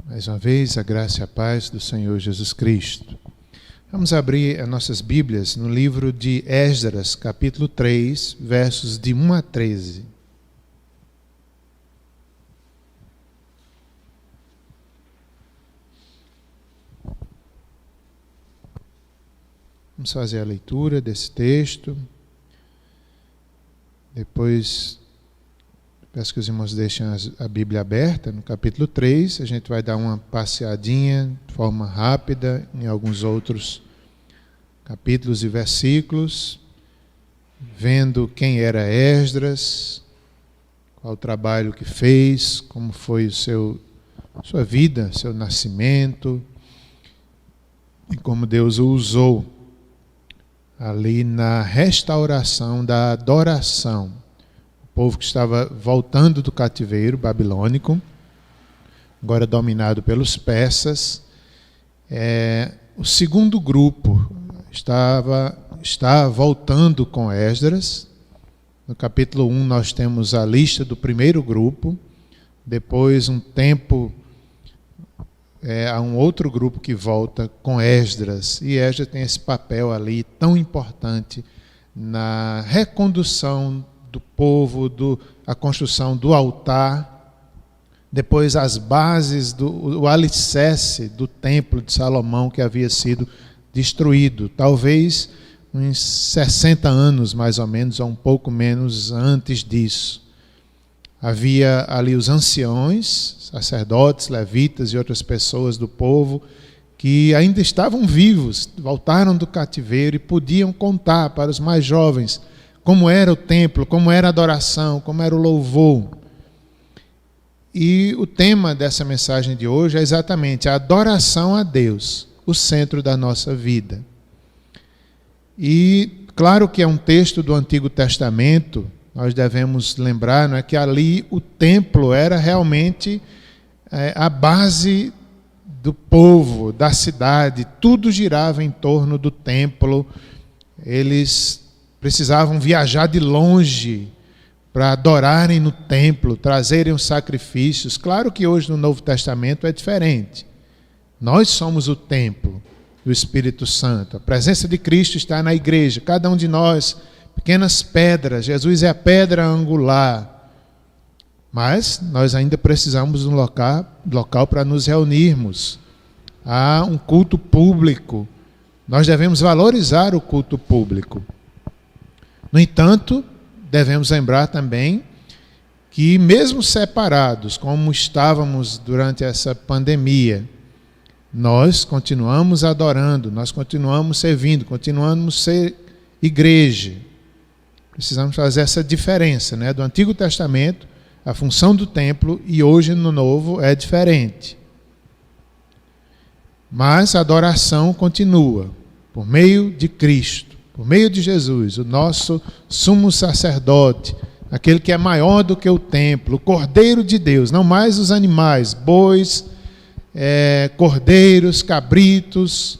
Mais uma vez, a graça e a paz do Senhor Jesus Cristo. Vamos abrir as nossas Bíblias no livro de Esdras, capítulo 3, versos de 1 a 13. Vamos fazer a leitura desse texto. Depois, peço que os irmãos deixem a Bíblia aberta no capítulo 3. A gente vai dar uma passeadinha de forma rápida em alguns outros capítulos e versículos, vendo quem era Esdras, qual o trabalho que fez, como foi sua vida, seu nascimento, e como Deus o usou ali na restauração da adoração. O povo que estava voltando do cativeiro babilônico, agora dominado pelos persas, o segundo grupo está voltando com Esdras. No capítulo 1 nós temos a lista do primeiro grupo, depois um tempo há um outro grupo que volta com Esdras, e Esdras tem esse papel ali tão importante na recondução do povo, a construção do altar, depois as bases, o alicerce do templo de Salomão que havia sido destruído, talvez uns 60 anos mais ou menos, ou um pouco menos antes disso. Havia ali os anciões, sacerdotes, levitas e outras pessoas do povo que ainda estavam vivos, voltaram do cativeiro e podiam contar para os mais jovens como era o templo, como era a adoração, como era o louvor. E o tema dessa mensagem de hoje é exatamente a adoração a Deus, o centro da nossa vida. E claro que é um texto do Antigo Testamento. Nós devemos lembrar, não é, que ali o templo era realmente a base do povo, da cidade. Tudo girava em torno do templo. Eles precisavam viajar de longe para adorarem no templo, trazerem os sacrifícios. Claro que hoje no Novo Testamento é diferente. Nós somos o templo do Espírito Santo. A presença de Cristo está na igreja. Cada um de nós, pequenas pedras. Jesus é a pedra angular. Mas nós ainda precisamos de um local para nos reunirmos. Há um culto público. Nós devemos valorizar o culto público. No entanto, devemos lembrar também que mesmo separados, como estávamos durante essa pandemia, nós continuamos adorando, nós continuamos servindo, continuamos ser igreja. Precisamos fazer essa diferença, né? Do Antigo Testamento, a função do templo, e hoje no Novo é diferente. Mas a adoração continua, por meio de Cristo, por meio de Jesus, o nosso sumo sacerdote, aquele que é maior do que o templo, o Cordeiro de Deus, não mais os animais, bois, cordeiros, cabritos,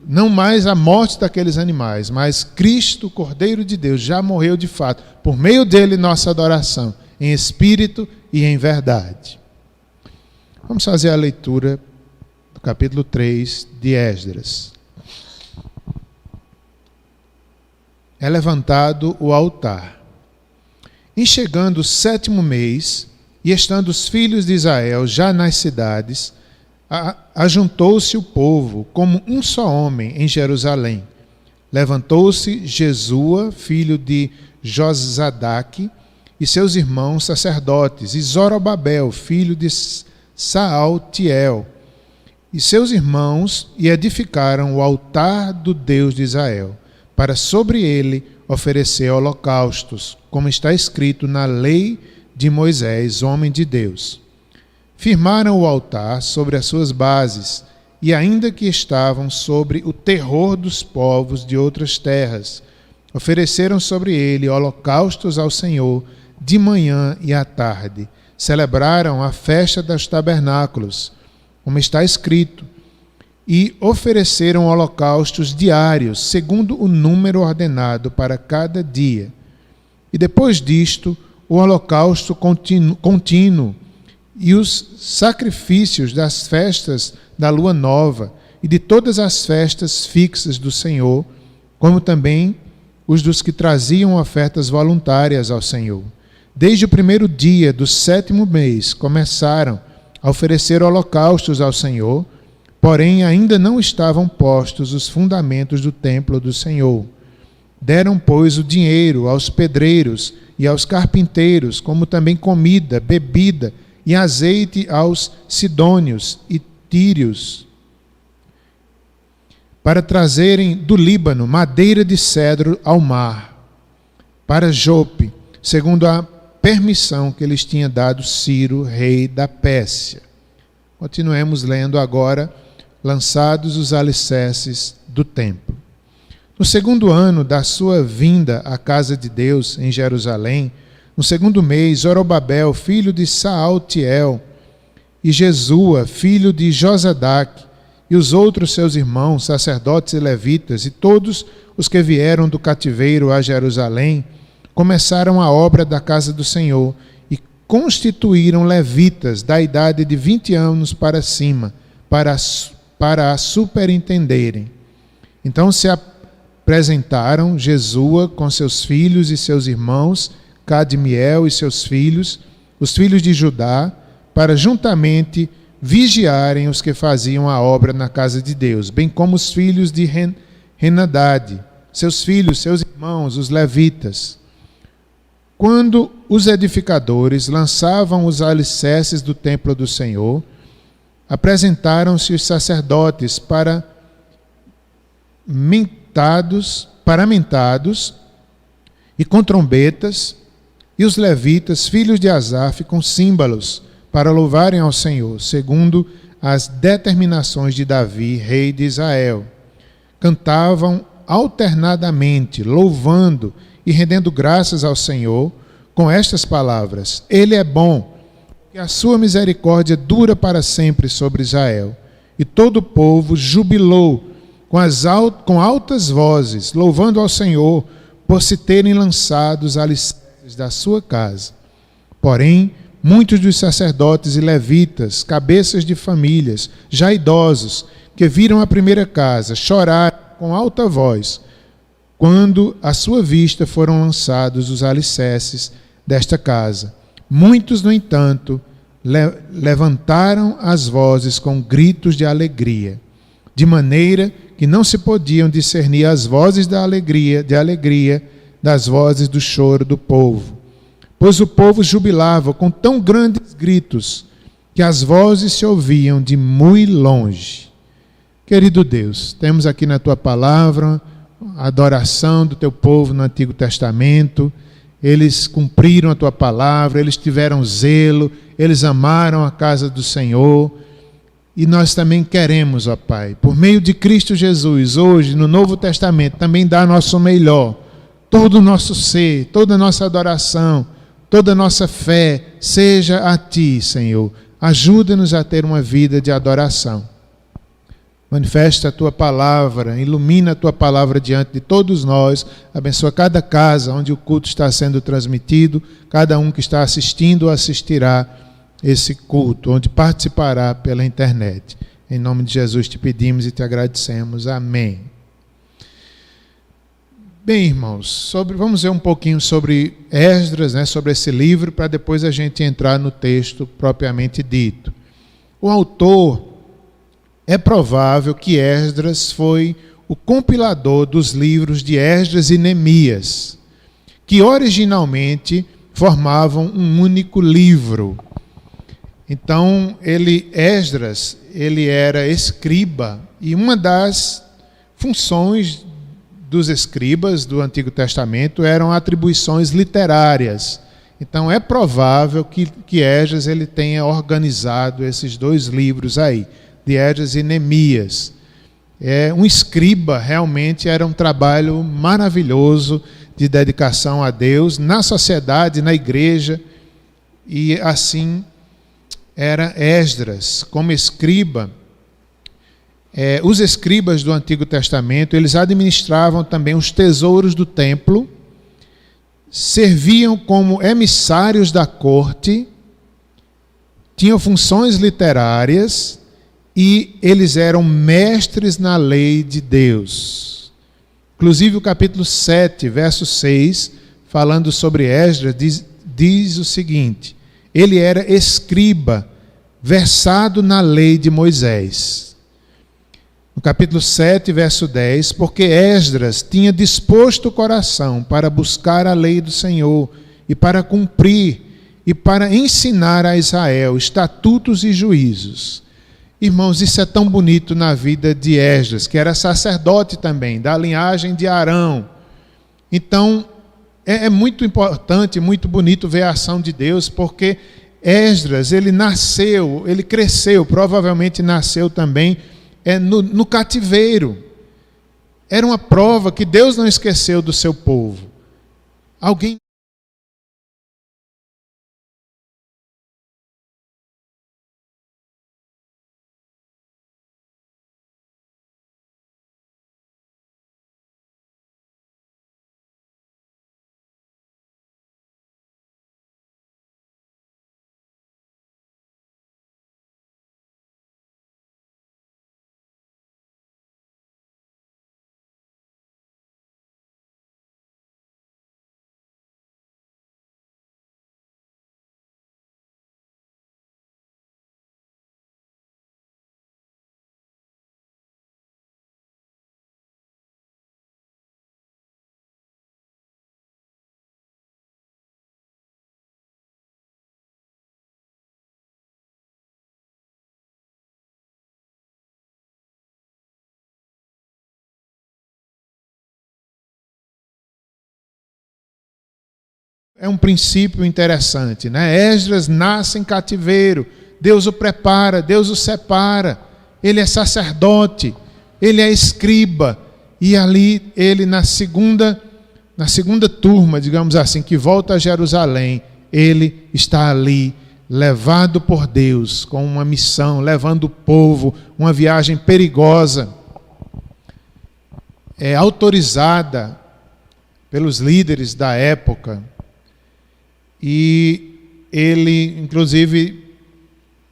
não mais a morte daqueles animais, mas Cristo, Cordeiro de Deus, já morreu de fato. Por meio dele, nossa adoração, em espírito e em verdade. Vamos fazer a leitura do capítulo 3 de Esdras. É levantado o altar. Em chegando o 7º mês, e estando os filhos de Israel já nas cidades, ajuntou-se o povo como um só homem em Jerusalém. Levantou-se Jesua, filho de Josadaque, e seus irmãos sacerdotes, e Zorobabel, filho de Saaltiel, e seus irmãos, e edificaram o altar do Deus de Israel, para sobre ele oferecer holocaustos, como está escrito na lei de Moisés, homem de Deus. Firmaram o altar sobre as suas bases, e ainda que estavam sobre o terror dos povos de outras terras, ofereceram sobre ele holocaustos ao Senhor de manhã e à tarde. Celebraram a festa dos tabernáculos, como está escrito, e ofereceram holocaustos diários, segundo o número ordenado para cada dia. E depois disto, o holocausto contínuo, e os sacrifícios das festas da lua nova e de todas as festas fixas do Senhor, como também os dos que traziam ofertas voluntárias ao Senhor. Desde o primeiro dia do 7º mês começaram a oferecer holocaustos ao Senhor, porém ainda não estavam postos os fundamentos do templo do Senhor. Deram, pois, o dinheiro aos pedreiros e aos carpinteiros, como também comida, bebida e azeite aos sidônios e tírios, para trazerem do Líbano madeira de cedro ao mar, para Jope, segundo a permissão que lhes tinha dado Ciro, rei da Pérsia. Continuemos lendo agora, lançados os alicerces do templo. No 2º ano da sua vinda à casa de Deus em Jerusalém, no 2º mês, Zorobabel, filho de Saltiel, e Jesua, filho de Josadaque, e os outros seus irmãos, sacerdotes e levitas, e todos os que vieram do cativeiro a Jerusalém, começaram a obra da casa do Senhor e constituíram levitas da idade de 20 anos para cima, para a superintenderem. Então se apresentaram Jesua com seus filhos e seus irmãos, Cadmiel e seus filhos, os filhos de Judá, para juntamente vigiarem os que faziam a obra na casa de Deus, bem como os filhos de Henadade, seus filhos, seus irmãos, os levitas. Quando os edificadores lançavam os alicerces do templo do Senhor, apresentaram-se os sacerdotes paramentados e com trombetas, e os levitas, filhos de Asaf, com símbolos, para louvarem ao Senhor, segundo as determinações de Davi, rei de Israel. Cantavam alternadamente, louvando e rendendo graças ao Senhor, com estas palavras: Ele é bom, que a sua misericórdia dura para sempre sobre Israel. E todo o povo jubilou com altas vozes, louvando ao Senhor, por se terem lançado os alicerces da sua casa. Porém, muitos dos sacerdotes e levitas, cabeças de famílias, já idosos, que viram a primeira casa, choraram com alta voz, quando à sua vista foram lançados os alicerces desta casa. Muitos, no entanto, levantaram as vozes com gritos de alegria, de maneira que não se podiam discernir as vozes da alegria, das vozes do choro do povo. Pois o povo jubilava com tão grandes gritos que as vozes se ouviam de muito longe. Querido Deus, temos aqui na Tua palavra a adoração do Teu povo no Antigo Testamento. Eles cumpriram a Tua palavra, eles tiveram zelo, eles amaram a casa do Senhor. E nós também queremos, ó Pai, por meio de Cristo Jesus, hoje no Novo Testamento, também dar nosso melhor, todo o nosso ser, toda a nossa adoração, toda a nossa fé, seja a Ti, Senhor. Ajuda-nos a ter uma vida de adoração. Manifesta a Tua palavra, ilumina a Tua palavra diante de todos nós, abençoa cada casa onde o culto está sendo transmitido, cada um que está assistindo ou assistirá esse culto, onde participará pela internet. Em nome de Jesus te pedimos e te agradecemos. Amém. Bem, irmãos, vamos ver um pouquinho sobre Esdras, sobre esse livro, para depois a gente entrar no texto propriamente dito. O autor, é provável que Esdras foi o compilador dos livros de Esdras e Neemias, que originalmente formavam um único livro. Então, Esdras, ele era escriba, e uma das funções dos escribas do Antigo Testamento eram atribuições literárias. Então, é provável que Esdras ele tenha organizado esses dois livros aí, de Esdras e Neemias. Um escriba realmente era um trabalho maravilhoso de dedicação a Deus, na sociedade, na igreja, e assim era Esdras, como escriba. Os escribas do Antigo Testamento, eles administravam também os tesouros do templo, serviam como emissários da corte tinham funções literárias e eles eram mestres na lei de Deus. Inclusive o capítulo 7, verso 6, falando sobre Esdras, diz o seguinte: ele era escriba, versado na lei de Moisés. No capítulo 7, verso 10, porque Esdras tinha disposto o coração para buscar a lei do Senhor e para cumprir e para ensinar a Israel estatutos e juízos. Irmãos, isso é tão bonito na vida de Esdras, que era sacerdote também, da linhagem de Arão. Então, é muito importante, muito bonito ver a ação de Deus, porque Esdras, ele cresceu, provavelmente nasceu também no cativeiro. Era uma prova que Deus não esqueceu do seu povo. É um princípio interessante, né? Esdras nasce em cativeiro, Deus o prepara, Deus o separa, ele é sacerdote, ele é escriba, e ali ele na segunda turma, digamos assim, que volta a Jerusalém, ele está ali, levado por Deus, com uma missão, levando o povo, uma viagem perigosa, autorizada pelos líderes da época. E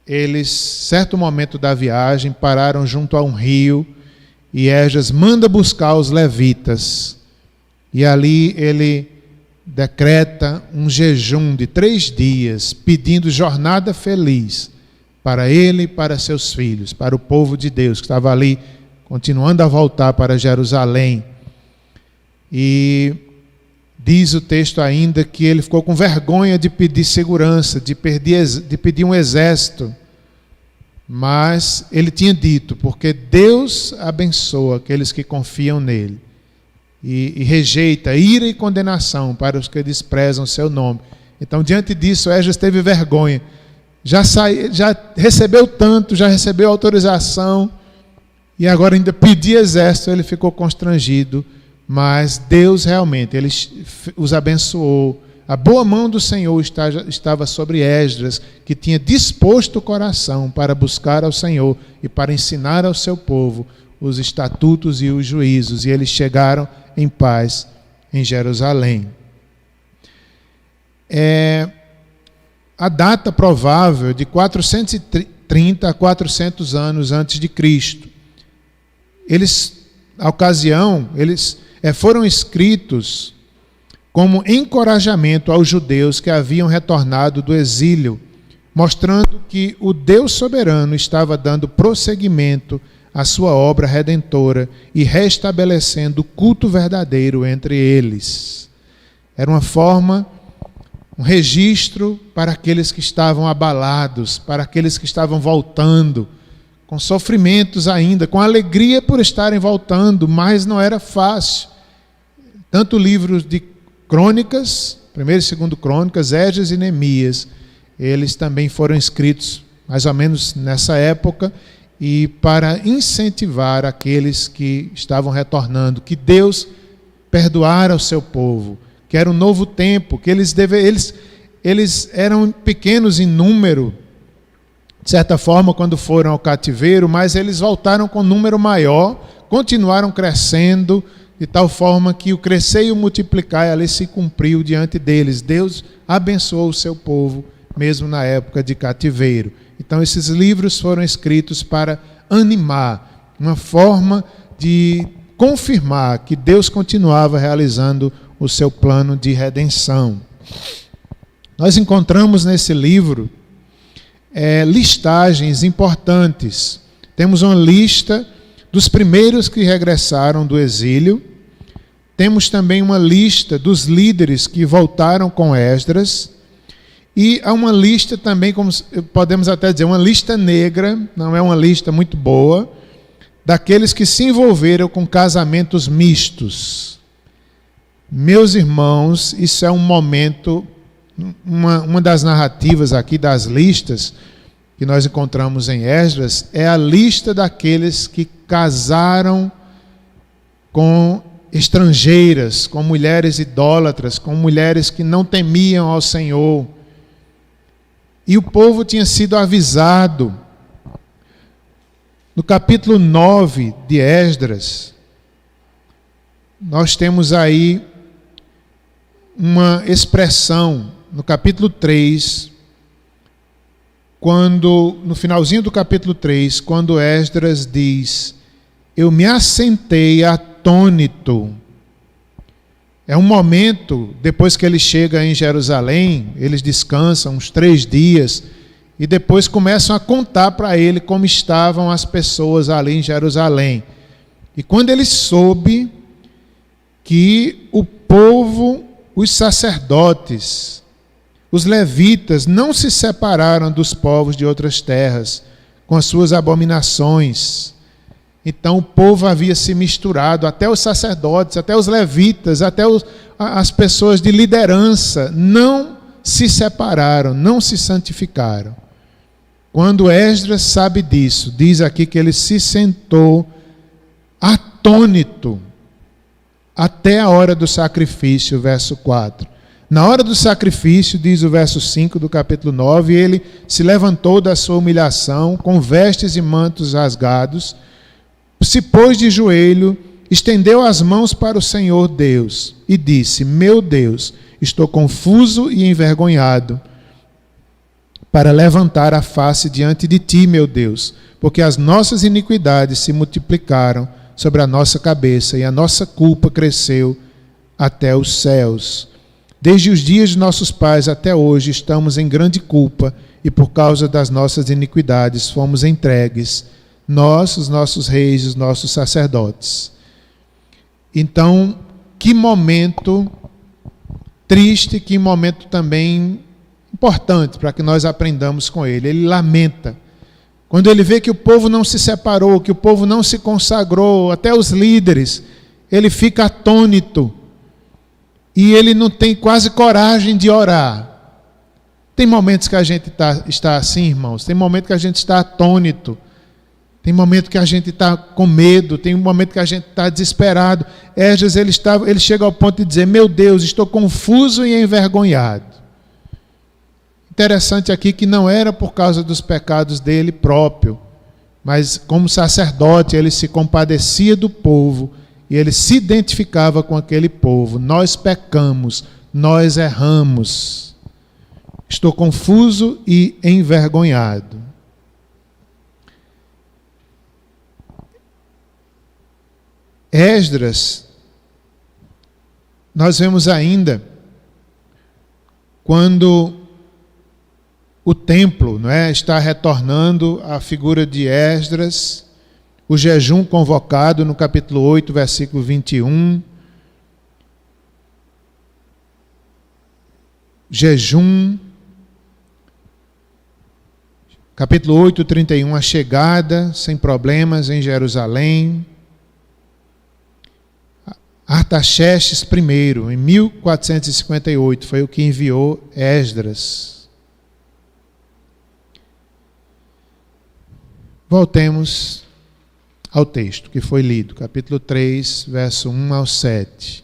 eles, certo momento da viagem, pararam junto a um rio, e Esdras manda buscar os levitas, e ali ele decreta um jejum de 3 dias, pedindo jornada feliz para ele e para seus filhos, para o povo de Deus, que estava ali, continuando a voltar para Jerusalém. E diz o texto ainda que ele ficou com vergonha de pedir segurança, de pedir um exército. Mas ele tinha dito, porque Deus abençoa aqueles que confiam nele. E rejeita ira e condenação para os que desprezam o seu nome. Então, diante disso, Esdras teve vergonha. Já recebeu tanto, já recebeu autorização, e agora ainda pedir exército, ele ficou constrangido. Mas Deus realmente, ele os abençoou. A boa mão do Senhor estava sobre Esdras, que tinha disposto o coração para buscar ao Senhor e para ensinar ao seu povo os estatutos e os juízos. E eles chegaram em paz em Jerusalém. A data provável de 430 a 400 anos antes de Cristo. A ocasião, eles foram escritos como encorajamento aos judeus que haviam retornado do exílio, mostrando que o Deus soberano estava dando prosseguimento à sua obra redentora e restabelecendo o culto verdadeiro entre eles. Era uma forma, um registro para aqueles que estavam abalados, para aqueles que estavam voltando, com sofrimentos ainda, com alegria por estarem voltando, mas não era fácil. Tanto livros de Crônicas, 1ª e 2ª Crônicas, Esdras e Neemias, eles também foram escritos mais ou menos nessa época, e para incentivar aqueles que estavam retornando, que Deus perdoara o seu povo, que era um novo tempo, que eles eram pequenos em número, de certa forma, quando foram ao cativeiro, mas eles voltaram com um número maior, continuaram crescendo, de tal forma que o crescer e o multiplicar ali se cumpriu diante deles. Deus abençoou o seu povo mesmo na época de cativeiro. Então esses livros foram escritos para animar, uma forma de confirmar que Deus continuava realizando o seu plano de redenção. Nós encontramos nesse livro listagens importantes. Temos uma lista dos primeiros que regressaram do exílio. Temos também uma lista dos líderes que voltaram com Esdras. E há uma lista também, como podemos até dizer, uma lista negra, não é uma lista muito boa, daqueles que se envolveram com casamentos mistos. Meus irmãos, isso é um momento, uma das narrativas aqui das listas que nós encontramos em Esdras, é a lista daqueles que casaram com estrangeiras, com mulheres idólatras, com mulheres que não temiam ao Senhor. E o povo tinha sido avisado. No capítulo 9 de Esdras, nós temos aí uma expressão, no capítulo 3, no finalzinho do capítulo 3, quando Esdras diz: eu me assentei atônito. É um momento, depois que ele chega em Jerusalém, eles descansam uns 3 dias, e depois começam a contar para ele como estavam as pessoas ali em Jerusalém. E quando ele soube que o povo, os sacerdotes, os levitas não se separaram dos povos de outras terras com as suas abominações. Então o povo havia se misturado, até os sacerdotes, até os levitas, até as pessoas de liderança não se separaram, não se santificaram. Quando Esdras sabe disso, diz aqui que ele se sentou atônito até a hora do sacrifício, verso 4. Na hora do sacrifício, diz o verso 5 do capítulo 9, ele se levantou da sua humilhação, com vestes e mantos rasgados, se pôs de joelho, estendeu as mãos para o Senhor Deus e disse: meu Deus, estou confuso e envergonhado para levantar a face diante de ti, meu Deus, porque as nossas iniquidades se multiplicaram sobre a nossa cabeça e a nossa culpa cresceu até os céus. Desde os dias de nossos pais até hoje estamos em grande culpa e por causa das nossas iniquidades fomos entregues, nós, os nossos reis, os nossos sacerdotes. Então, que momento triste, que momento também importante para que nós aprendamos com ele. Ele lamenta. Quando ele vê que o povo não se separou, que o povo não se consagrou, até os líderes, ele fica atônito. E ele não tem quase coragem de orar. Tem momentos que a gente está assim, irmãos. Tem momentos que a gente está atônito. Tem momento que a gente está com medo, tem um momento que a gente está desesperado. Esdras, ele chega ao ponto de dizer: meu Deus, estou confuso e envergonhado. Interessante aqui que não era por causa dos pecados dele próprio, mas como sacerdote ele se compadecia do povo e ele se identificava com aquele povo. Nós pecamos, nós erramos. Estou confuso e envergonhado. Esdras, nós vemos ainda quando o templo, está retornando à figura de Esdras, o jejum convocado no capítulo 8, versículo 21. Jejum. Capítulo 8, 31, a chegada sem problemas em Jerusalém. Artaxerxes I, em 1458, foi o que enviou Esdras. Voltemos ao texto que foi lido, capítulo 3, verso 1 ao 7.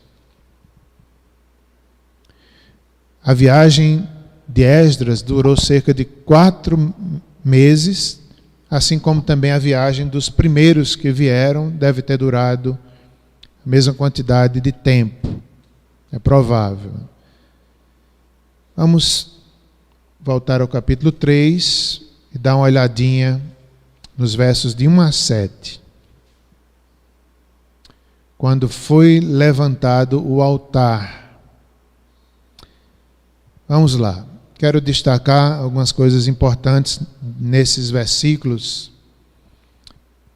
A viagem de Esdras durou cerca de 4 meses, assim como também a viagem dos primeiros que vieram deve ter durado a mesma quantidade de tempo. É provável. Vamos voltar ao capítulo 3 e dar uma olhadinha nos versos de 1 a 7. Quando foi levantado o altar. Vamos lá. Quero destacar algumas coisas importantes nesses versículos.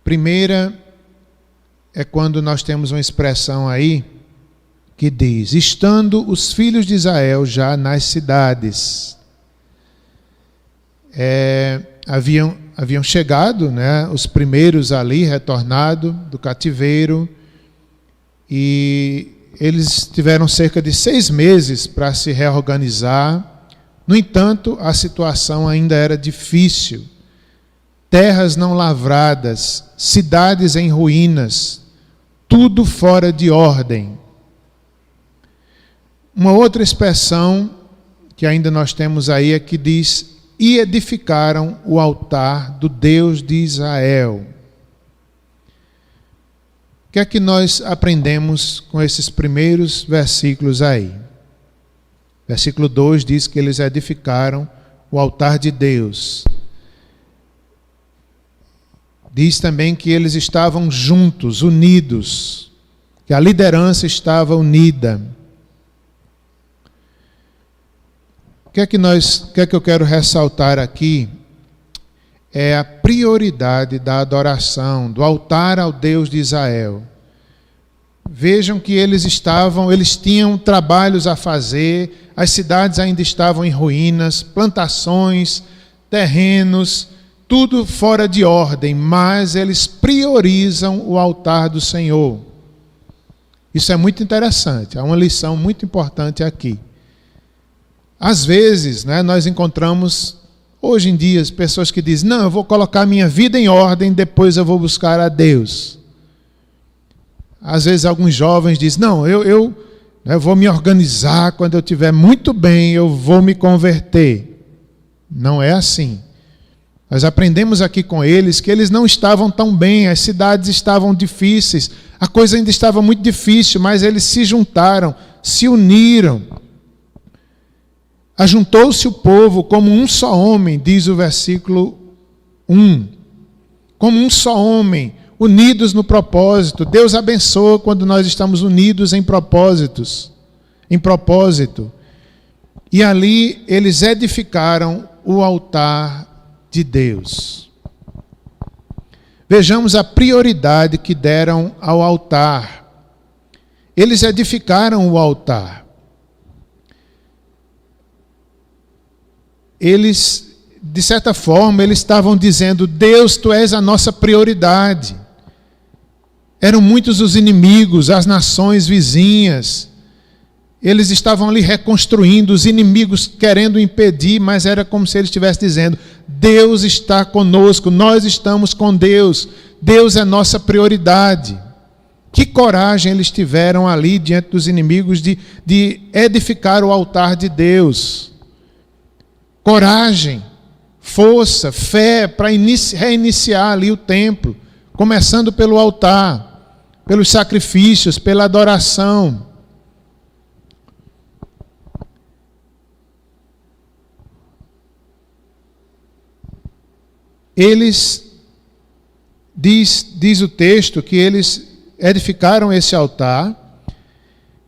Primeira é quando nós temos uma expressão aí que diz: estando os filhos de Israel já nas cidades. Haviam chegado, né, os primeiros ali, retornado do cativeiro, e eles tiveram cerca de 6 meses para se reorganizar. No entanto, a situação ainda era difícil. Terras não lavradas, cidades em ruínas, tudo fora de ordem. Uma outra expressão que ainda nós temos aí é que diz: e edificaram o altar do Deus de Israel. O que é que nós aprendemos com esses primeiros versículos aí? Versículo 2 diz que eles edificaram o altar de Deus. Diz também que eles estavam juntos, unidos, que a liderança estava unida. O que é que eu quero ressaltar aqui? É a prioridade da adoração, do altar ao Deus de Israel. Vejam que eles tinham trabalhos a fazer, as cidades ainda estavam em ruínas, plantações, terrenos, tudo fora de ordem, mas eles priorizam o altar do Senhor. Isso é muito interessante, há uma lição muito importante aqui. Às vezes, né, nós encontramos, hoje em dia, pessoas que dizem: não, eu vou colocar minha vida em ordem, depois eu vou buscar a Deus. Às vezes alguns jovens dizem: não, eu vou me organizar, quando eu estiver muito bem, eu vou me converter. Não é assim. Nós aprendemos aqui com eles que eles não estavam tão bem, as cidades estavam difíceis, a coisa ainda estava muito difícil, mas eles se juntaram, se uniram. Ajuntou-se o povo como um só homem, diz o versículo 1. Como um só homem, unidos no propósito. Deus abençoa quando nós estamos unidos em propósito. E ali eles edificaram o altar de Deus. Vejamos a prioridade que deram ao altar. Eles edificaram o altar. Eles, de certa forma, eles estavam dizendo: Deus, Tu és a nossa prioridade. Eram muitos os inimigos, as nações vizinhas. Eles estavam ali reconstruindo, os inimigos querendo impedir, mas era como se eles estivessem dizendo: Deus está conosco, nós estamos com Deus, Deus é nossa prioridade. Que coragem eles tiveram ali diante dos inimigos de edificar o altar de Deus. Coragem, força, fé para reiniciar ali o templo, começando pelo altar, pelos sacrifícios, pela adoração. Eles, diz o texto, que eles edificaram esse altar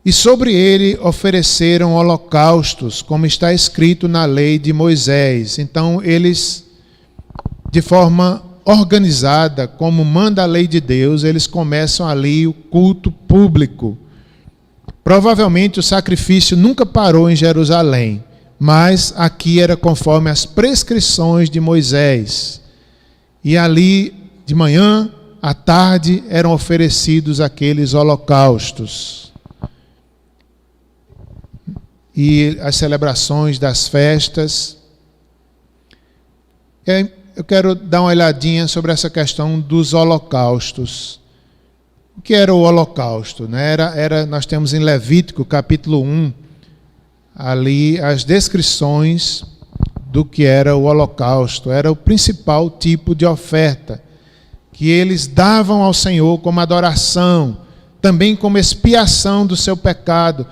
e sobre ele ofereceram holocaustos, como está escrito na lei de Moisés. Então eles, de forma organizada, como manda a lei de Deus, eles começam ali o culto público. Provavelmente o sacrifício nunca parou em Jerusalém, mas aqui era conforme as prescrições de Moisés. E ali, de manhã, à tarde, eram oferecidos aqueles holocaustos. E as celebrações das festas. Eu quero dar uma olhadinha sobre essa questão dos holocaustos. O que era o holocausto? Né? Nós temos em Levítico, capítulo 1, ali as descrições do que era o holocausto. Era o principal tipo de oferta que eles davam ao Senhor como adoração, também como expiação do seu pecado.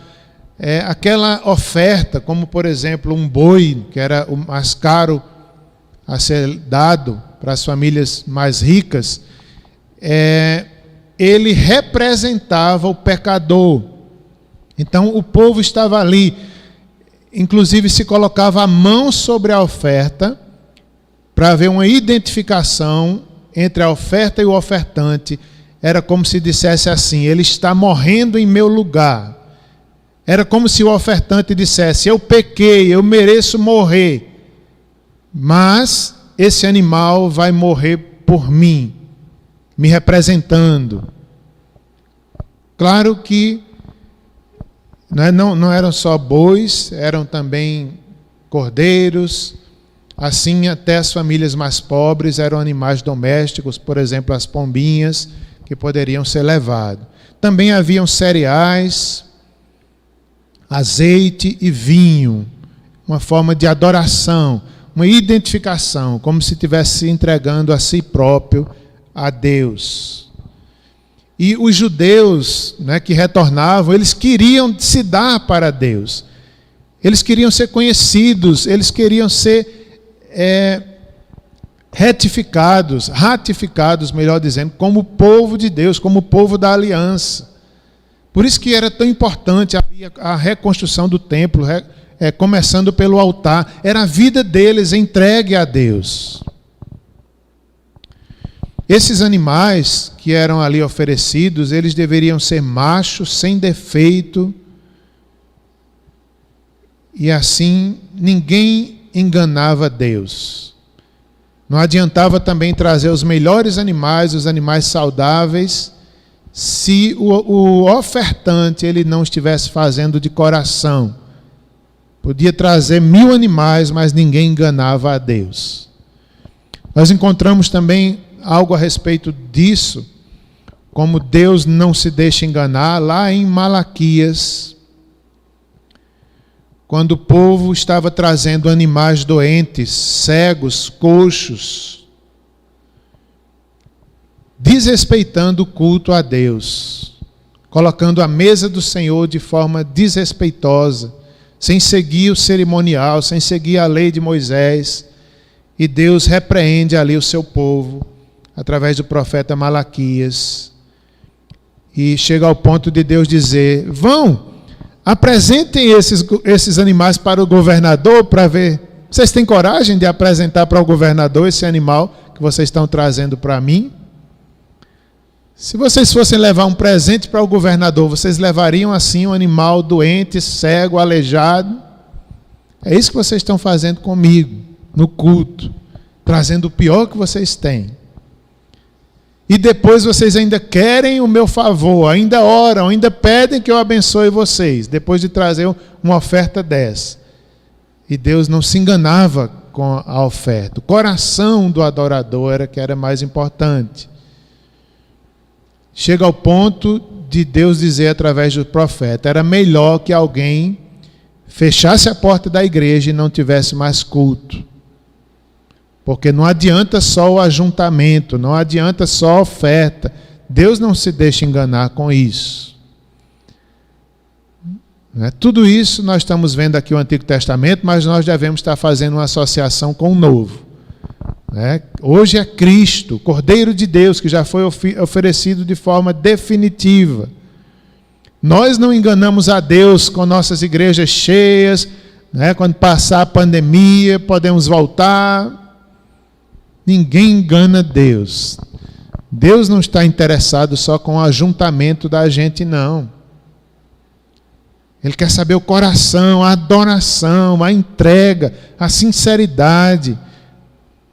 aquela oferta, como por exemplo um boi, que era o mais caro a ser dado para as famílias mais ricas, ele representava o pecador. Então o povo estava ali, inclusive se colocava a mão sobre a oferta para haver uma identificação entre a oferta e o ofertante. Era como se dissesse assim: ele está morrendo em meu lugar. Era como se o ofertante dissesse: eu pequei, eu mereço morrer, mas esse animal vai morrer por mim, me representando. Claro que não eram só bois, eram também cordeiros. Assim, até as famílias mais pobres eram animais domésticos, por exemplo, as pombinhas, que poderiam ser levados. Também haviam cereais, azeite e vinho, uma forma de adoração, uma identificação, como se estivesse se entregando a si próprio a Deus. E os judeus, que retornavam, eles queriam se dar para Deus. Eles queriam ser conhecidos, eles queriam ser ratificados, melhor dizendo, como povo de Deus, como povo da aliança. Por isso que era tão importante a reconstrução do templo, começando pelo altar. Era a vida deles entregue a Deus. Esses animais que eram ali oferecidos, eles deveriam ser machos, sem defeito, e assim ninguém enganava Deus. Não adiantava também trazer os melhores animais, os animais saudáveis, se o ofertante ele não estivesse fazendo de coração. Podia trazer 1000 animais, mas ninguém enganava a Deus. Nós encontramos também algo a respeito disso, como Deus não se deixa enganar, lá em Malaquias, quando o povo estava trazendo animais doentes, cegos, coxos, desrespeitando o culto a Deus, colocando a mesa do Senhor de forma desrespeitosa, sem seguir o cerimonial, sem seguir a lei de Moisés, e Deus repreende ali o seu povo, através do profeta Malaquias, e chega ao ponto de Deus dizer: apresentem esses animais para o governador para ver. Vocês têm coragem de apresentar para o governador esse animal que vocês estão trazendo para mim? Se vocês fossem levar um presente para o governador, vocês levariam assim um animal doente, cego, aleijado? É isso que vocês estão fazendo comigo, no culto, trazendo o pior que vocês têm. E depois vocês ainda querem o meu favor, ainda oram, ainda pedem que eu abençoe vocês, depois de trazer uma oferta dessa. E Deus não se enganava com a oferta. O coração do adorador era que era mais importante. Chega ao ponto de Deus dizer através do profeta: era melhor que alguém fechasse a porta da igreja e não tivesse mais culto. Porque não adianta só o ajuntamento, não adianta só a oferta. Deus não se deixa enganar com isso. Tudo isso nós estamos vendo aqui o Antigo Testamento, mas nós devemos estar fazendo uma associação com o Novo. Hoje é Cristo, o Cordeiro de Deus, que já foi oferecido de forma definitiva. Nós não enganamos a Deus com nossas igrejas cheias. Quando passar a pandemia, podemos voltar. Ninguém engana Deus. Deus não está interessado só com o ajuntamento da gente, não. Ele quer saber o coração, a adoração, a entrega, a sinceridade.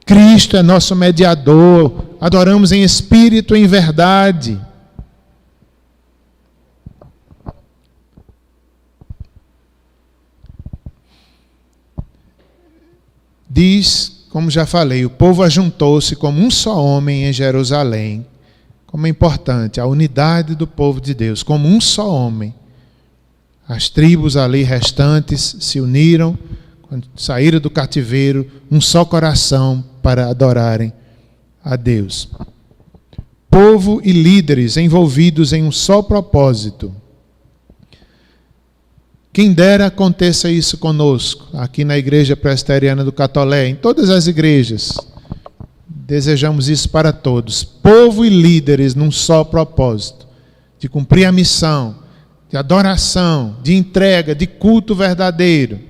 Cristo é nosso mediador. Adoramos em espírito e em verdade. Diz, como já falei, o povo ajuntou-se como um só homem em Jerusalém. Como é importante a unidade do povo de Deus, como um só homem. As tribos ali restantes se uniram, quando saíram do cativeiro, um só coração para adorarem a Deus. Povo e líderes envolvidos em um só propósito. Quem dera aconteça isso conosco, aqui na Igreja Presbiteriana do Catolé, em todas as igrejas. Desejamos isso para todos. Povo e líderes num só propósito, de cumprir a missão, de adoração, de entrega, de culto verdadeiro,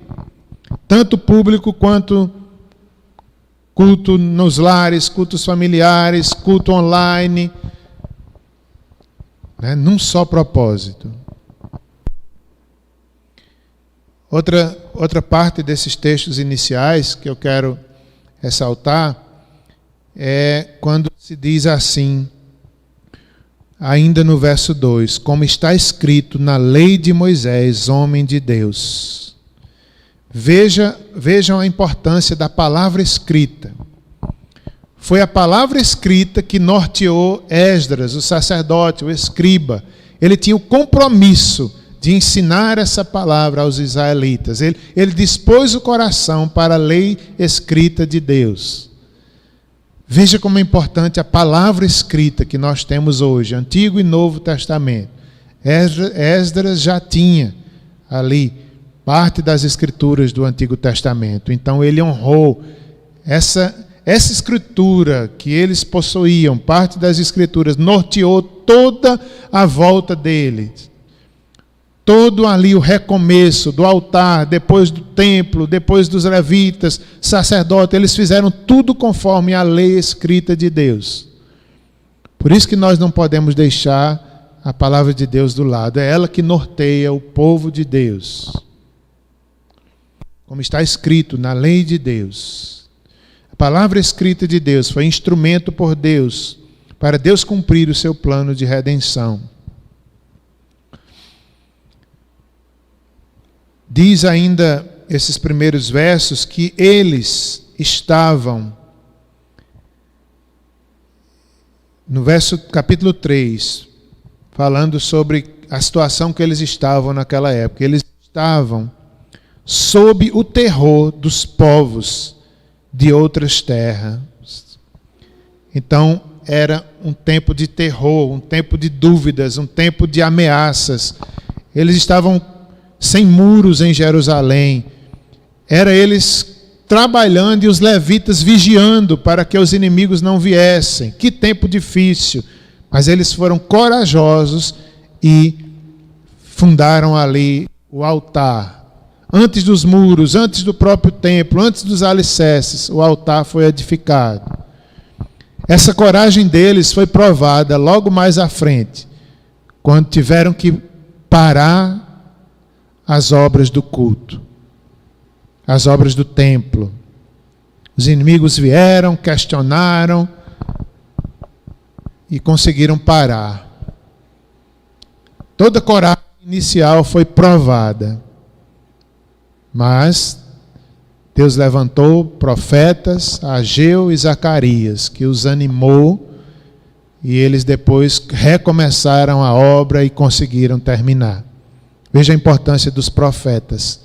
tanto público quanto culto nos lares, cultos familiares, culto online, né? Num só propósito. Outra parte desses textos iniciais que eu quero ressaltar é quando se diz assim, ainda no verso 2, como está escrito na lei de Moisés, homem de Deus. Vejam a importância da palavra escrita. Foi a palavra escrita que norteou Esdras, o sacerdote, o escriba. Ele tinha o compromisso de ensinar essa palavra aos israelitas. Ele dispôs o coração para a lei escrita de Deus. Veja como é importante a palavra escrita que nós temos hoje, Antigo e Novo Testamento. Esdras já tinha ali parte das escrituras do Antigo Testamento. Então ele honrou essa escritura que eles possuíam, parte das escrituras, norteou toda a volta deles. Todo ali o recomeço do altar, depois do templo, depois dos levitas, sacerdotes, eles fizeram tudo conforme a lei escrita de Deus. Por isso que nós não podemos deixar a palavra de Deus do lado. É ela que norteia o povo de Deus. Como está escrito na lei de Deus. A palavra escrita de Deus foi instrumento por Deus, para Deus cumprir o seu plano de redenção. Diz ainda esses primeiros versos que eles estavam, no capítulo 3, falando sobre a situação que eles estavam naquela época. Eles estavam sob o terror dos povos de outras terras. Então, era um tempo de terror, um tempo de dúvidas, um tempo de ameaças. Eles estavam sem muros em Jerusalém. Era eles trabalhando e os levitas vigiando para que os inimigos não viessem. Que tempo difícil. Mas eles foram corajosos e fundaram ali o altar. Antes dos muros, antes do próprio templo, antes dos alicerces, o altar foi edificado. Essa coragem deles foi provada logo mais à frente, quando tiveram que parar as obras do culto, as obras do templo. Os inimigos vieram, questionaram e conseguiram parar. Toda a coragem inicial foi provada, mas Deus levantou profetas, Ageu e Zacarias, que os animou, e eles depois recomeçaram a obra e conseguiram terminar. Veja a importância dos profetas.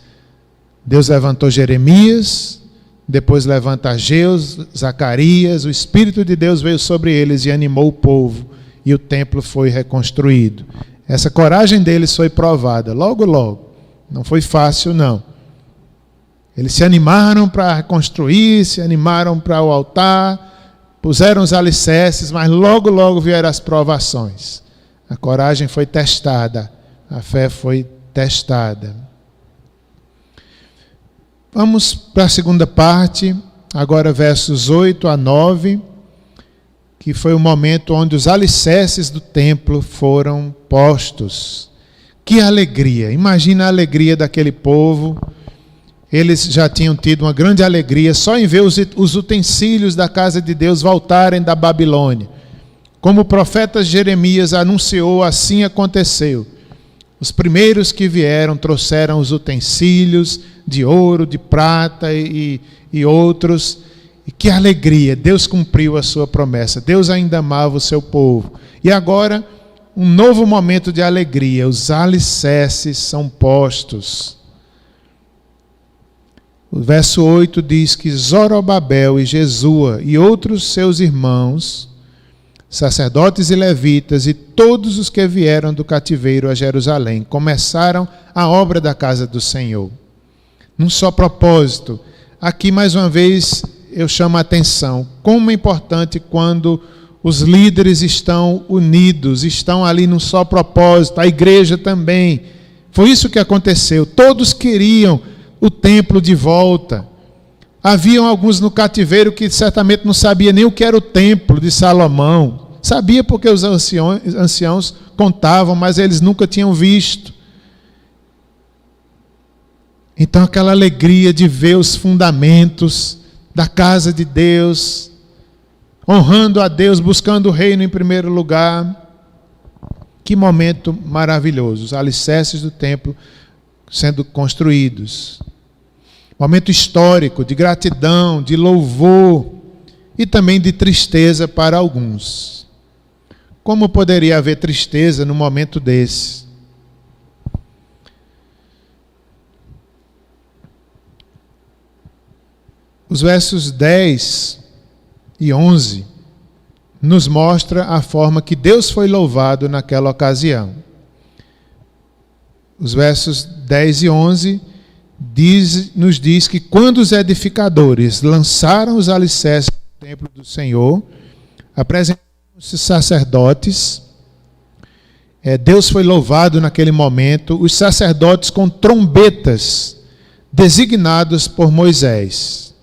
Deus levantou Jeremias, depois levanta Ageu, Zacarias, o Espírito de Deus veio sobre eles e animou o povo, e o templo foi reconstruído. Essa coragem deles foi provada, logo, logo. Não foi fácil, não. Eles se animaram para reconstruir, se animaram para o altar, puseram os alicerces, mas logo, logo vieram as provações. A coragem foi testada, a fé foi testada. Vamos para a segunda parte, agora versos 8 a 9, que foi o momento onde os alicerces do templo foram postos. Que alegria! Imagina a alegria daquele povo. Eles já tinham tido uma grande alegria só em ver os utensílios da casa de Deus voltarem da Babilônia. Como o profeta Jeremias anunciou, assim aconteceu. Os primeiros que vieram trouxeram os utensílios de ouro, de prata e outros. E que alegria! Deus cumpriu a sua promessa. Deus ainda amava o seu povo. E agora, um novo momento de alegria. Os alicerces são postos. O verso 8 diz que Zorobabel e Jesua e outros seus irmãos sacerdotes e levitas e todos os que vieram do cativeiro a Jerusalém começaram a obra da casa do Senhor. Num só propósito. Aqui, mais uma vez, eu chamo a atenção. Como é importante quando os líderes estão unidos, estão ali num só propósito, a igreja também. Foi isso que aconteceu. Todos queriam o templo de volta. Haviam alguns no cativeiro que certamente não sabiam nem o que era o templo de Salomão. Sabia porque os anciãos contavam, mas eles nunca tinham visto. Então aquela alegria de ver os fundamentos da casa de Deus, honrando a Deus, buscando o reino em primeiro lugar. Que momento maravilhoso, os alicerces do templo sendo construídos. Momento histórico, de gratidão, de louvor e também de tristeza para alguns. Como poderia haver tristeza num momento desse? Os versos 10 e 11 nos mostra a forma que Deus foi louvado naquela ocasião. Os versos 10 e 11 nos diz que quando os edificadores lançaram os alicerces do templo do Senhor, apresentaram-se sacerdotes, Deus foi louvado naquele momento, os sacerdotes com trombetas designados por Moisés,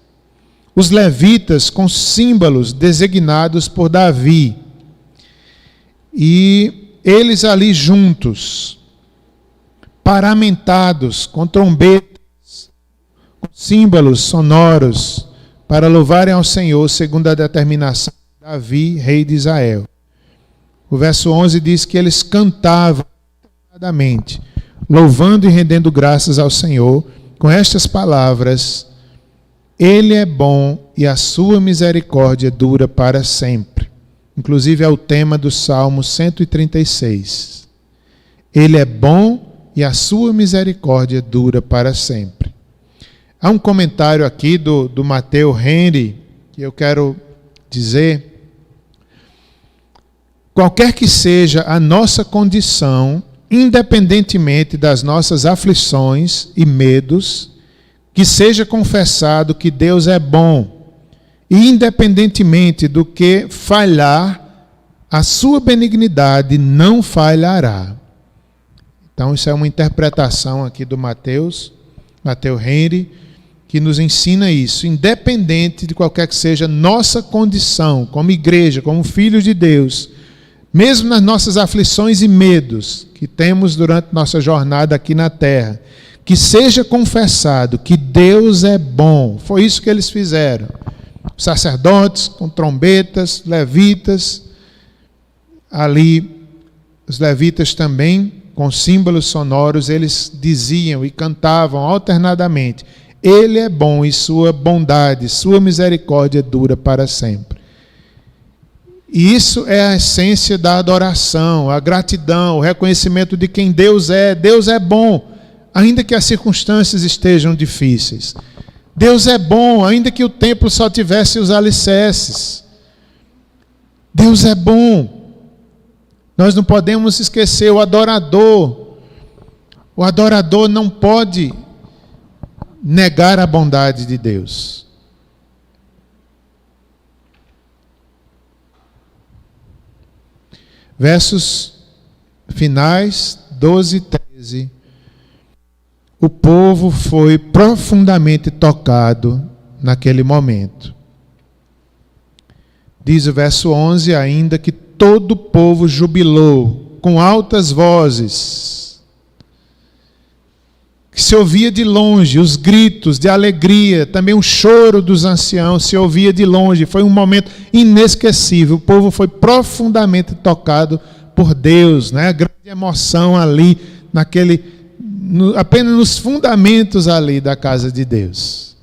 os levitas com símbolos designados por Davi, e eles ali juntos, paramentados com trombetas, com símbolos sonoros, para louvarem ao Senhor segundo a determinação de Davi, rei de Israel. O verso 11 diz que eles cantavam alternadamente, louvando e rendendo graças ao Senhor, com estas palavras: Ele é bom e a sua misericórdia dura para sempre. Inclusive é o tema do Salmo 136. Ele é bom e a sua misericórdia dura para sempre. Há um comentário aqui do Matthew Henry que eu quero dizer. Qualquer que seja a nossa condição, independentemente das nossas aflições e medos, que seja confessado que Deus é bom, e independentemente do que falhar, a sua benignidade não falhará. Então isso é uma interpretação aqui do Matthew Henry, que nos ensina isso, independente de qualquer que seja nossa condição, como igreja, como filhos de Deus, mesmo nas nossas aflições e medos que temos durante nossa jornada aqui na terra, que seja confessado que Deus é bom. Foi isso que eles fizeram. Sacerdotes com trombetas, levitas, ali os levitas também, com símbolos sonoros, eles diziam e cantavam alternadamente: Ele é bom e sua bondade, sua misericórdia dura para sempre. E isso é a essência da adoração, a gratidão, o reconhecimento de quem Deus é. Deus é bom, ainda que as circunstâncias estejam difíceis. Deus é bom, ainda que o templo só tivesse os alicerces. Deus é bom. Nós não podemos esquecer o adorador. O adorador não pode negar a bondade de Deus. Versos finais, 12 e 13. O povo foi profundamente tocado naquele momento. Diz o verso 11 ainda que todo o povo jubilou com altas vozes, que se ouvia de longe os gritos de alegria, também o choro dos anciãos se ouvia de longe. Foi um momento inesquecível. O povo foi profundamente tocado por Deus, né? Grande emoção ali, apenas nos fundamentos ali da casa de Deus.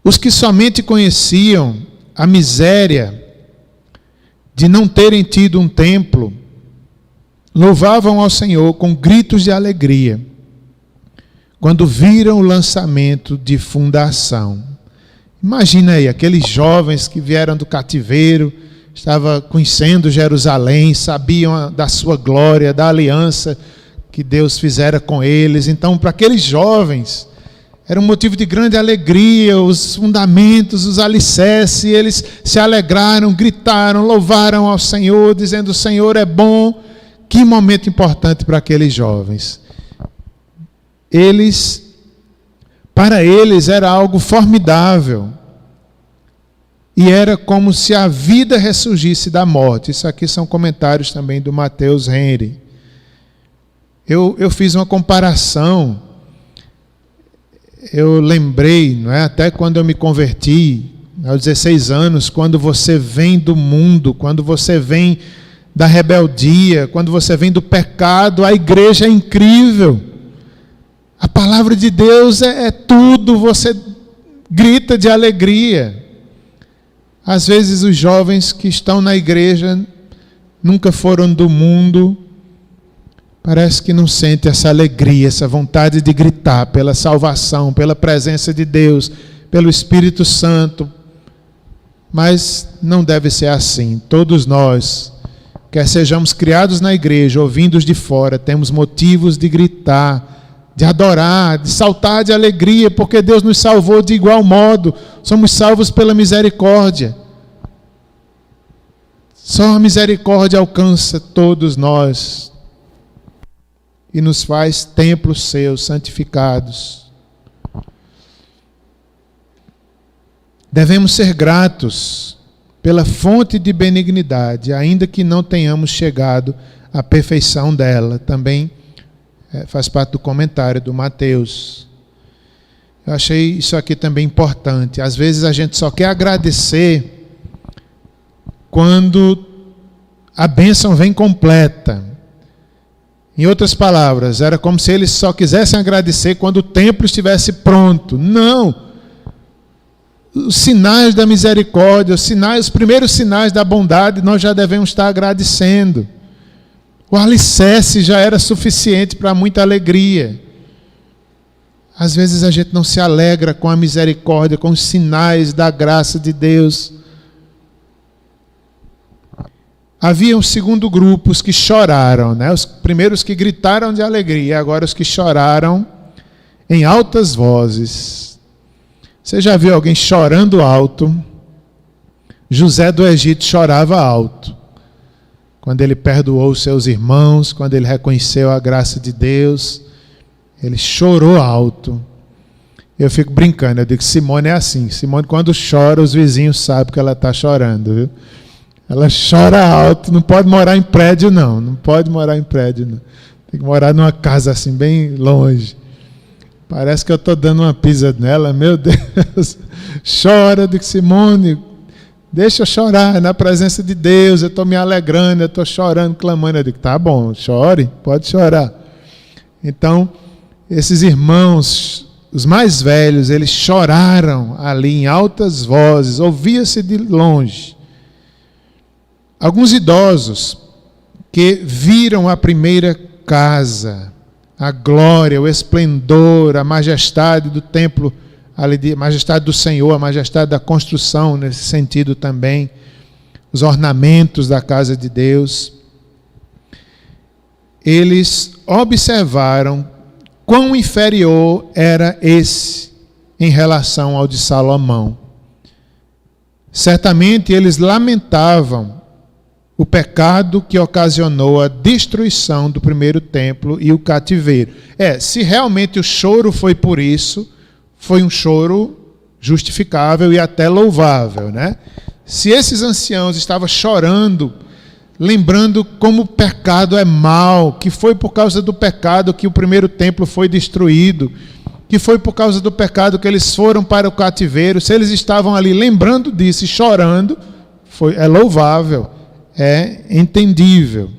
Os que somente conheciam a miséria de não terem tido um templo, louvavam ao Senhor com gritos de alegria, quando viram o lançamento de fundação. Imagina aí, aqueles jovens que vieram do cativeiro, estavam conhecendo Jerusalém, sabiam da sua glória, da aliança que Deus fizera com eles. Então, para aqueles jovens, era um motivo de grande alegria, os fundamentos, os alicerces, eles se alegraram, gritaram, louvaram ao Senhor, dizendo: o Senhor é bom. Que momento importante para aqueles jovens. Para eles era algo formidável. E era como se a vida ressurgisse da morte. Isso aqui são comentários também do Matheus Henry. Eu fiz uma comparação. Eu lembrei, não é? Até quando eu me converti, aos 16 anos, quando você vem do mundo, quando você vem da rebeldia, quando você vem do pecado, a igreja é incrível. A palavra de Deus é tudo, você grita de alegria. Às vezes os jovens que estão na igreja nunca foram do mundo, parece que não sentem essa alegria, essa vontade de gritar pela salvação, pela presença de Deus, pelo Espírito Santo. Mas não deve ser assim. Todos nós, quer sejamos criados na igreja ou vindos de fora, temos motivos de gritar, de adorar, de saltar de alegria, porque Deus nos salvou de igual modo. Somos salvos pela misericórdia. Só a misericórdia alcança todos nós e nos faz templos seus, santificados. Devemos ser gratos pela fonte de benignidade, ainda que não tenhamos chegado à perfeição dela. Também faz parte do comentário do Mateus. Eu achei isso aqui também importante. Às vezes a gente só quer agradecer quando a bênção vem completa. Em outras palavras, era como se eles só quisessem agradecer quando o templo estivesse pronto. Não! Os sinais da misericórdia, os primeiros sinais da bondade, nós já devemos estar agradecendo. O alicerce já era suficiente para muita alegria. Às vezes a gente não se alegra com a misericórdia, com os sinais da graça de Deus. Havia um segundo grupo, os que choraram, né? Os primeiros que gritaram de alegria, agora os que choraram em altas vozes. Você já viu alguém chorando alto? José do Egito chorava alto. Quando ele perdoou os seus irmãos, quando ele reconheceu a graça de Deus, ele chorou alto. Eu fico brincando, eu digo que Simone é assim. Simone, quando chora, os vizinhos sabem que ela está chorando, viu? Ela chora alto, não pode morar em prédio não, não pode morar em prédio não. Tem que morar numa casa assim, bem longe. Parece que eu estou dando uma pisa nela, meu Deus. Chora, eu digo, Simone, deixa eu chorar, na presença de Deus, eu estou me alegrando, eu estou chorando, clamando. Eu digo, tá bom, chore, pode chorar. Então, esses irmãos, os mais velhos, eles choraram ali em altas vozes, ouvia-se de longe. Alguns idosos que viram a primeira casa, a glória, o esplendor, a majestade do templo, a majestade do Senhor, a majestade da construção, nesse sentido também, os ornamentos da casa de Deus, eles observaram quão inferior era esse em relação ao de Salomão. Certamente eles lamentavam o pecado que ocasionou a destruição do primeiro templo e o cativeiro. Se realmente o choro foi por isso, foi um choro justificável e até louvável, né? Se esses anciãos estavam chorando, lembrando como o pecado é mau, que foi por causa do pecado que o primeiro templo foi destruído, que foi por causa do pecado que eles foram para o cativeiro, se eles estavam ali lembrando disso e chorando, é louvável. É entendível.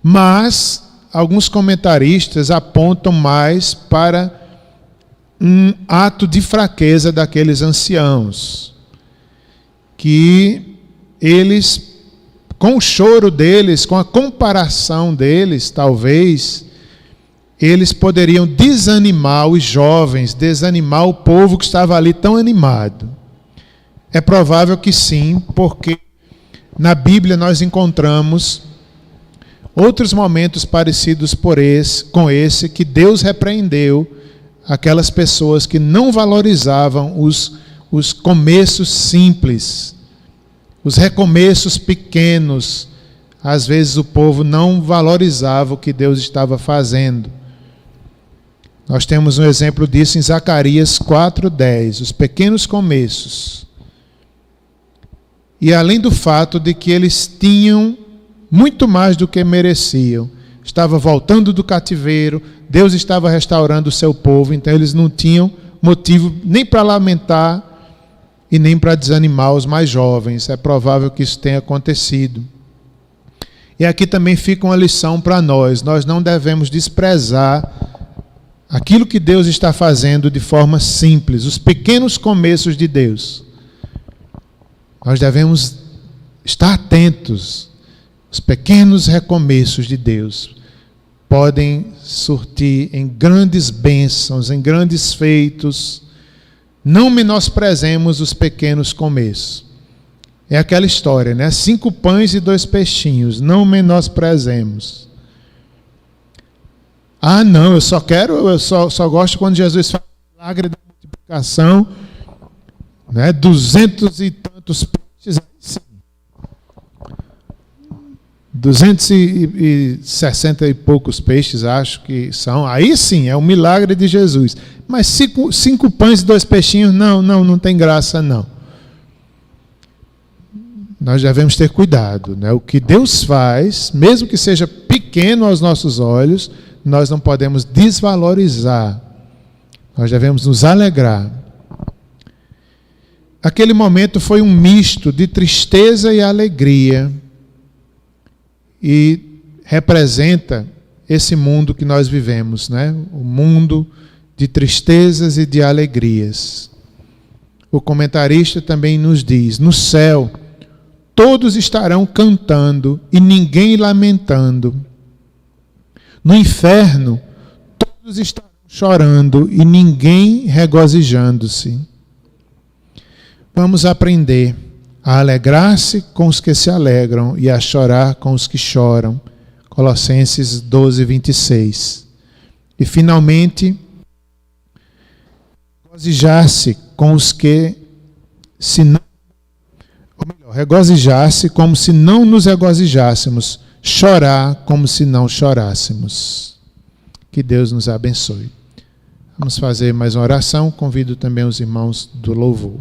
Mas alguns comentaristas apontam mais para um ato de fraqueza daqueles anciãos, que eles, com o choro deles, com a comparação deles, talvez, eles poderiam desanimar os jovens, desanimar o povo que estava ali tão animado? É provável que sim, porque na Bíblia nós encontramos outros momentos parecidos com esse, que Deus repreendeu aquelas pessoas que não valorizavam os começos simples, os recomeços pequenos. Às vezes o povo não valorizava o que Deus estava fazendo. Nós temos um exemplo disso em Zacarias 4:10, os pequenos começos. E além do fato de que eles tinham muito mais do que mereciam, estava voltando do cativeiro, Deus estava restaurando o seu povo, então eles não tinham motivo nem para lamentar e nem para desanimar os mais jovens. É provável que isso tenha acontecido. E aqui também fica uma lição para nós. Nós não devemos desprezar aquilo que Deus está fazendo de forma simples, os pequenos começos de Deus. Nós devemos estar atentos. Os pequenos recomeços de Deus podem surtir em grandes bênçãos, em grandes feitos. Não menosprezemos os pequenos começos. É aquela história, né? 5 pães e 2 peixinhos. Não menosprezemos. Ah, não, eu só gosto quando Jesus faz o milagre da multiplicação, né? 200 e tantos peixes. 260 e poucos peixes, acho que são. Aí sim, é o milagre de Jesus. Mas 5 pães e 2 peixinhos, não tem graça, não. Nós devemos ter cuidado, né? O que Deus faz, mesmo que seja pequeno aos nossos olhos, nós não podemos desvalorizar. Nós devemos nos alegrar. Aquele momento foi um misto de tristeza e alegria. E representa esse mundo que nós vivemos, né? O mundo de tristezas e de alegrias. O comentarista também nos diz: no céu, todos estarão cantando e ninguém lamentando. No inferno, todos estarão chorando e ninguém regozijando-se. Vamos aprender a alegrar-se com os que se alegram e a chorar com os que choram. Colossenses 12:26. E finalmente, regozijar-se com os que se não, ou melhor, regozijar-se como se não nos regozijássemos, chorar como se não chorássemos. Que Deus nos abençoe. Vamos fazer mais uma oração. Convido também os irmãos do louvor.